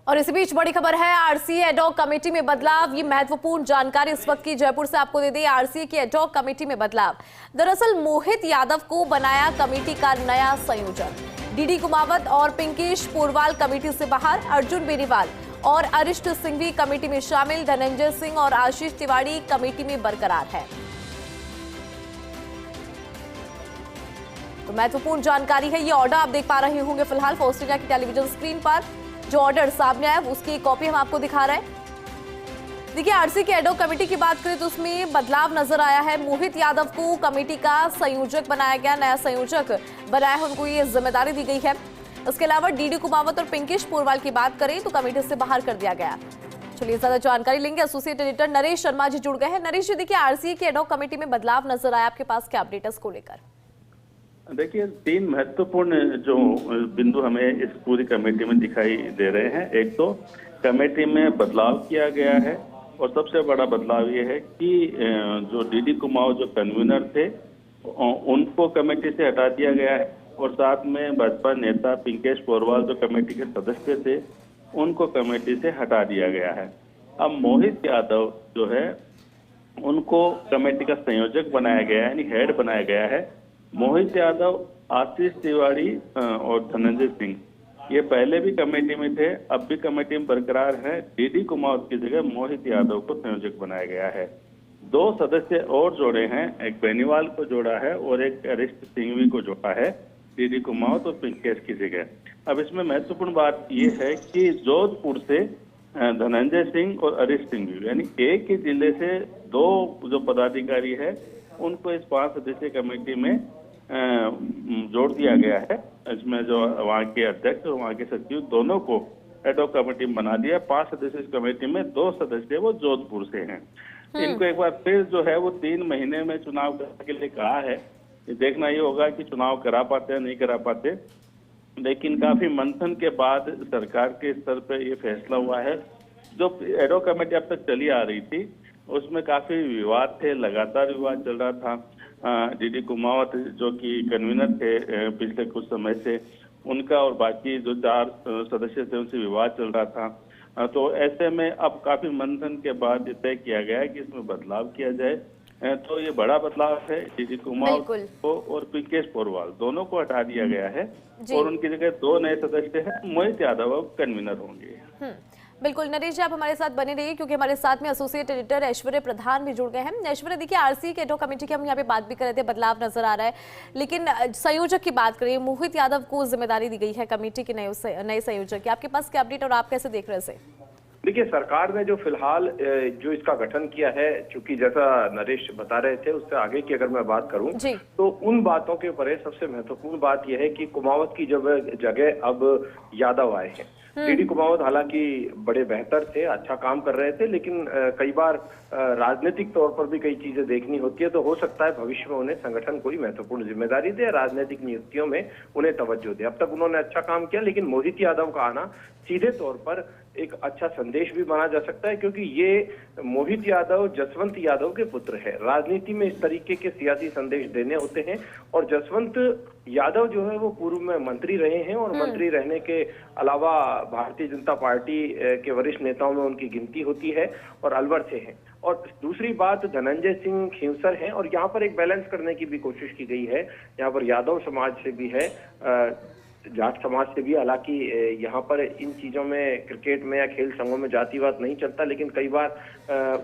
और इसी बीच बड़ी खबर है, आरसीए एडॉक कमेटी में बदलाव। ये महत्वपूर्ण जानकारी इस वक्त की जयपुर से आपको दे दी। आरसीए की एडॉक कमेटी में बदलाव। दरअसल मोहित यादव को बनाया कमेटी का नया संयोजक। डीडी कुमावत और पिंकेश पोरवाल कमेटी से बाहर, अर्जुन बेनीवाल और अरिष्ट सिंघवी कमेटी में शामिल, धनंजय सिंह और आशीष तिवारी कमेटी में बरकरार है। तो महत्वपूर्ण जानकारी है। ये ऑर्डर आप देख पा रहे होंगे फिलहाल फर्स्ट इंडिया की टेलीविजन स्क्रीन पर। जो ऑर्डर सामने आया उसकी कॉपी हम आपको दिखा रहे हैं। देखिए, आरसीए की एडॉक कमेटी की बात करें तो उसमें बदलाव नजर आया है। मोहित यादव को कमेटी का संयोजक बनाया गया, नया संयोजक बनाया है, उनको ये जिम्मेदारी दी गई है। इसके अलावा डीडी कुमावत और पिंकेश पोरवाल की बात करें तो कमेटी से बाहर कर दिया गया। चलिए ज्यादा जानकारी लेंगे। एसोसिएट एडिटर नरेश शर्मा जी जुड़ गए हैं। नरेश जी, देखिए आरसीए की एडॉक कमेटी में बदलाव नजर आया, आपके पास क्या अपडेट है इसको लेकर? देखिए, तीन महत्वपूर्ण जो बिंदु हमें इस पूरी कमेटी में दिखाई दे रहे हैं। एक तो कमेटी में बदलाव किया गया है और सबसे बड़ा बदलाव ये है कि जो डीडी कुमावत जो कन्वीनर थे उनको कमेटी से हटा दिया गया है और साथ में भाजपा नेता पिंकेश पोरवाल जो कमेटी के सदस्य थे उनको कमेटी से हटा दिया गया है। अब मोहित यादव जो है उनको कमेटी का संयोजक बनाया गया है, यानी हेड बनाया गया है। मोहित यादव, आशीष तिवारी और धनंजय सिंह ये पहले भी कमेटी में थे, अब भी कमेटी में बरकरार है। डीडी कुमावत की जगह मोहित यादव को संयोजक बनाया गया है। दो सदस्य और जोड़े हैं, एक बेनीवाल को जोड़ा है और एक अरिष्ट सिंघवी को जोड़ा है डीडी कुमावत और पिंकेश की जगह। अब इसमें महत्वपूर्ण बात यह है कि जोधपुर से धनंजय सिंह और अरिष्ट सिंघवी यानी एक ही जिले से दो जो पदाधिकारी है उनको इस 5 सदस्यीय कमेटी में जोड़ दिया गया है। इसमें जो वहाँ के अध्यक्ष और वहाँ के सचिव दोनों को एडॉक कमेटी में बना दिया। 5 सदस्यीय कमेटी में 2 सदस्य वो जोधपुर से हैं। इनको एक बार फिर जो है वो 3 महीने में चुनाव करने के लिए कहा है। देखना ये होगा कि चुनाव करा पाते हैं नहीं करा पाते, लेकिन काफी मंथन के बाद सरकार के स्तर पर ये फैसला हुआ है। जो एडॉक कमेटी अब तक चली आ रही थी उसमें काफी विवाद थे, लगातार विवाद चल रहा था। डीडी कुमावत जो कि कन्वीनर थे पिछले कुछ समय से, उनका और बाकी जो 4 सदस्य थे उनसे विवाद चल रहा था। तो ऐसे में अब काफी मंथन के बाद तय किया गया है कि इसमें बदलाव किया जाए। तो ये बड़ा बदलाव है। डीडी कुमावत को और पिंकेश पोरवाल दोनों को हटा दिया गया है और उनकी जगह 2 नए सदस्य हैं। मोहित यादव अब कन्वीनर होंगे। बिल्कुल नरेश जी, आप हमारे साथ बने रहिए क्योंकि हमारे साथ में एसोसिएट एडिटर ऐश्वर्य प्रधान भी जुड़ गए हैं। ऐश्वर्य, देखिए आरसीए की एडॉक कमेटी की हम यहाँ पे बात भी कर रहे थे, बदलाव नजर आ रहा है, लेकिन संयोजक की बात करें, मोहित यादव को जिम्मेदारी दी गई है कमेटी के नए संयोजक की। आपके पास क्या अपडेट और आप कैसे देख रहे हैं? देखिए, सरकार ने जो फिलहाल जो इसका गठन किया है, चूंकि जैसा नरेश बता रहे थे उससे आगे की अगर मैं बात करूं तो उन बातों के ऊपर सबसे महत्वपूर्ण बात यह है कि कुमावत की जगह अब यादव आए हैं। डीडी कुमावत हालांकि बड़े बेहतर थे, अच्छा काम कर रहे थे, लेकिन कई बार राजनीतिक तौर पर भी कई चीजें देखनी होती है। तो हो सकता है भविष्य में उन्हें संगठन कोई महत्वपूर्ण जिम्मेदारी दे, राजनीतिक नियुक्तियों में उन्हें तवज्जो दे। अब तक उन्होंने अच्छा काम किया, लेकिन मोहित यादव का आना सीधे तौर पर एक अच्छा संदेश भी माना जा सकता है, क्योंकि ये मोहित यादव जसवंत यादव के पुत्र है। राजनीति में इस तरीके के सियासी संदेश देने होते हैं और जसवंत यादव जो है वो पूर्व में मंत्री रहे हैं और मंत्री रहने के अलावा भारतीय जनता पार्टी के वरिष्ठ नेताओं में उनकी गिनती होती है और अलवर से हैं। और दूसरी बात, धनंजय सिंह खींवसर हैं और यहाँ पर एक बैलेंस करने की भी कोशिश की गई है। यहाँ पर यादव समाज से भी है, जाट समाज से भी। हालांकि यहाँ पर इन चीजों में क्रिकेट में या खेल संघों में जातिवाद नहीं चलता, लेकिन कई बार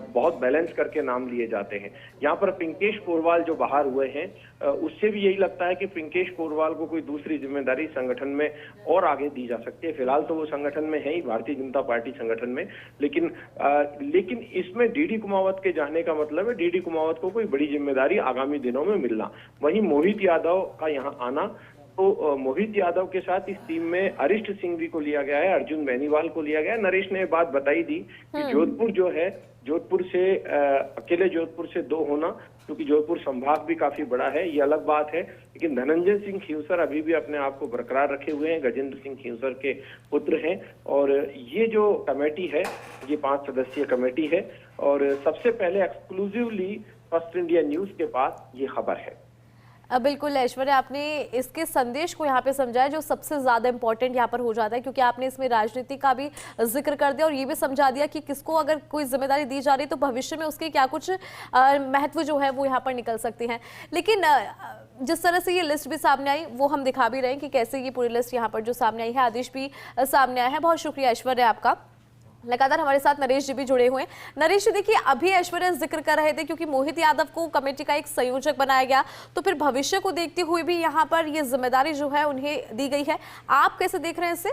बहुत बैलेंस करके नाम लिए जाते हैं। यहाँ पर पिंकेश पोरवाल जो बाहर हुए हैं, उससे भी यही लगता है कि पिंकेश पोरवाल को कोई दूसरी जिम्मेदारी संगठन में और आगे दी जा सकती है। फिलहाल तो वो संगठन में है ही, भारतीय जनता पार्टी संगठन में, लेकिन इसमें डीडी कुमावत के जाने का मतलब है डीडी कुमावत को कोई बड़ी जिम्मेदारी आगामी दिनों में मिलना। वहीं मोहित यादव का यहाँ आना, तो मोहित यादव के साथ इस टीम में अरिष्ट सिंघवी को लिया गया है, अर्जुन बेनीवाल को लिया गया है। नरेश ने बात बताई दी कि जोधपुर जो है, जोधपुर से अकेले जोधपुर से 2 होना, क्योंकि जोधपुर संभाग भी काफी बड़ा है, ये अलग बात है। लेकिन धनंजय सिंह खींवसर अभी भी अपने आप को बरकरार रखे हुए हैं, गजेंद्र सिंह खींवसर के पुत्र हैं। और ये जो कमेटी है ये 5 सदस्यीय कमेटी है और सबसे पहले एक्सक्लूसिवली फर्स्ट इंडिया न्यूज के पास ये खबर है। बिल्कुल ऐश्वर्या, आपने इसके संदेश को यहाँ पे समझाया जो सबसे ज्यादा इंपॉर्टेंट यहाँ पर हो जाता है, क्योंकि आपने इसमें राजनीति का भी जिक्र कर दिया और ये भी समझा दिया कि किसको अगर कोई जिम्मेदारी दी जा रही है तो भविष्य में उसके क्या कुछ महत्व जो है वो यहाँ पर निकल सकते हैं। लेकिन जिस तरह से ये लिस्ट भी सामने आई वो हम दिखा भी रहे हैं कि कैसे ये पूरी लिस्ट यहाँ पर जो सामने आई है, आदेश भी सामने आया है। बहुत शुक्रिया ऐश्वर्या आपका। लगातार हमारे साथ नरेश जी भी जुड़े हुए हैं। नरेश जी, देखिए अभी ऐश्वर्या जिक्र कर रहे थे क्योंकि मोहित यादव को कमेटी का एक संयोजक बनाया गया, तो फिर भविष्य को देखते हुए भी यहाँ पर ये जिम्मेदारी जो है उन्हें दी गई है। आप कैसे देख रहे हैं इसे?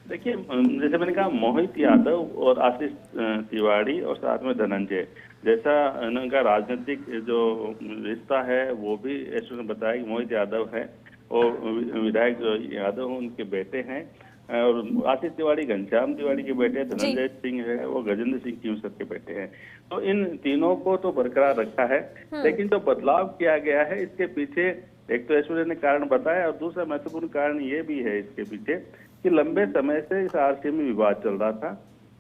देखिए, जैसे मैंने कहा, मोहित यादव और आशीष तिवारी और साथ में धनंजय, जैसा इनका राजनीतिक जो रिश्ता है वो भी ऐश्वर्या ने बताया कि मोहित यादव है और विधायक जो यादव उनके बेटे हैं, और आशीष तिवारी घनश्याम तिवारी के बेटे, धनंजय सिंह है वो गजेंद्र सिंह कीमसर के बेटे हैं। तो इन तीनों को तो बरकरार रखा है, लेकिन जो बदलाव किया गया है इसके पीछे एक तो ऐश्वर्या ने कारण बताया, और दूसरा महत्वपूर्ण कारण ये भी है इसके पीछे कि लंबे समय से इस आरसी में विवाद चल रहा था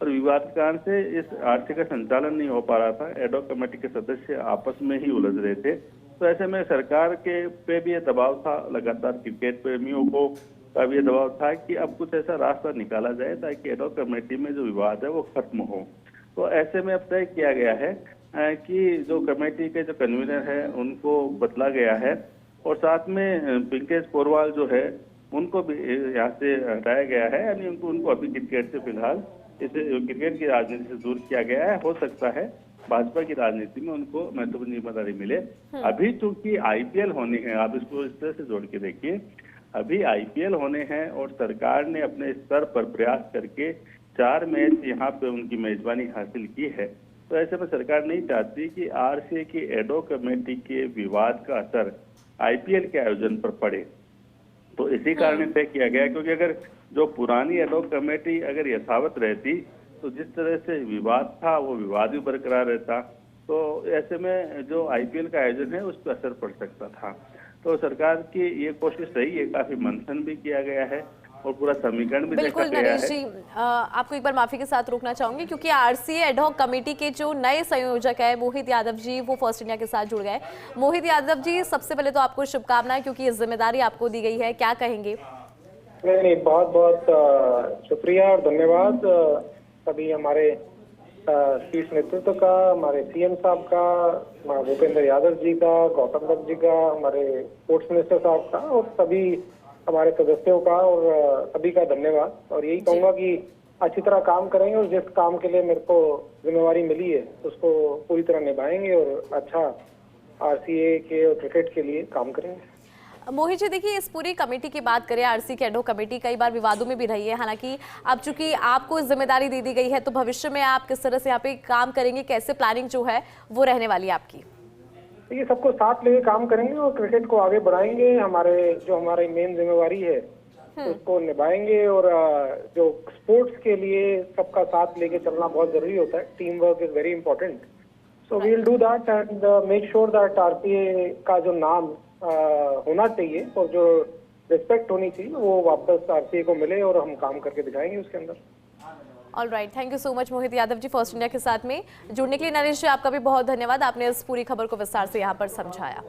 और विवाद के कारण से इस आरसी का संचालन नहीं हो पा रहा था। एडॉक कमेटी के सदस्य आपस में ही उलझ रहे थे, तो ऐसे में सरकार के पे भी ये दबाव था, लगातार क्रिकेट प्रेमियों को का भी ये दबाव था कि अब कुछ ऐसा रास्ता निकाला जाए ताकि एडॉक कमेटी में जो विवाद है वो खत्म हो। तो ऐसे में अब तय किया गया है कि जो कमेटी के जो कन्वीनर है उनको बदला गया है, और साथ में पिंकेश पोरवाल जो है उनको भी यहाँ से हटाया गया है, यानी उनको अभी क्रिकेट से फिलहाल इसे क्रिकेट की राजनीति से दूर किया गया है। हो सकता है भाजपा की राजनीति में उनको महत्वपूर्ण जिम्मेदारी मिले। अभी चूंकि आईपीएल होने हैं, आप इसको इस तरह से जोड़ के देखिए, अभी आईपीएल होने हैं और सरकार ने अपने स्तर पर प्रयास करके 4 मैच यहाँ पे उनकी मेजबानी हासिल की है। तो ऐसे में सरकार नहीं चाहती कि आरसीए की एडॉक कमेटी के विवाद का असर आईपीएल के आयोजन पर पड़े। तो इसी कारण तय किया गया, क्योंकि अगर जो पुरानी एडॉक कमेटी अगर यथावत रहती तो जिस तरह से विवाद था वो विवाद भी बरकरार रहता, तो ऐसे में जो आईपीएल का आयोजन है उस पर असर पड़ सकता था। तो सरकार की ये कोशिश रही है, काफी मंथन भी किया गया है और पूरा समीकरण भी देखा गया है। नरेश जी, आपको एक बार माफी के साथ रोकना चाहूंगी क्योंकि आरसीए एडॉक कमेटी के जो नए संयोजक है मोहित यादव जी, वो फर्स्ट इंडिया के साथ जुड़ गए। मोहित यादव जी, सबसे पहले तो आपको शुभकामनाएं क्योंकि ये जिम्मेदारी आपको दी गई है, क्या कहेंगे? नहीं, बहुत बहुत शुक्रिया और धन्यवाद सभी हमारे शीर्ष नेतृत्व का, हमारे सीएम साहब का, भूपेंद्र यादव जी का, गौतम दत्त जी का, हमारे स्पोर्ट्स मिनिस्टर साहब का और सभी हमारे सदस्यों का, और सभी का धन्यवाद। और यही कहूंगा कि अच्छी तरह काम करेंगे और जिस काम के लिए मेरे को जिम्मेवारी मिली है उसको पूरी तरह निभाएंगे और अच्छा आरसीए के और क्रिकेट के लिए काम करेंगे। मोहित जी, देखिए इस पूरी कमेटी की बात करें, आरसी की एडॉक कमेटी कई बार विवादों में भी रही है, हालांकि अब चूंकि आपको जिम्मेदारी दे दी गई है तो भविष्य में आप किस तरह से यहाँ पे काम करेंगे, कैसे प्लानिंग जो है वो रहने वाली है आपकी? देखिए, सबको साथ लेके काम करेंगे और क्रिकेट को आगे बढ़ाएंगे। हमारी मेन जिम्मेवारी है उसको निभाएंगे, और जो स्पोर्ट्स के लिए सबका साथ लेके चलना बहुत जरूरी होता है। Team work is very important, so we will do that and make sure that RCA का जो नाम होना चाहिए और जो रिस्पेक्ट होनी चाहिए वो वापस आरसीए को मिले और हम काम करके दिखाएंगे उसके अंदर। All right, thank you so much Mohit Yadav ji first India के साथ में जुड़ने के लिए। नरेश जी, आपका भी बहुत धन्यवाद, आपने इस पूरी खबर को विस्तार से यहाँ पर समझाया।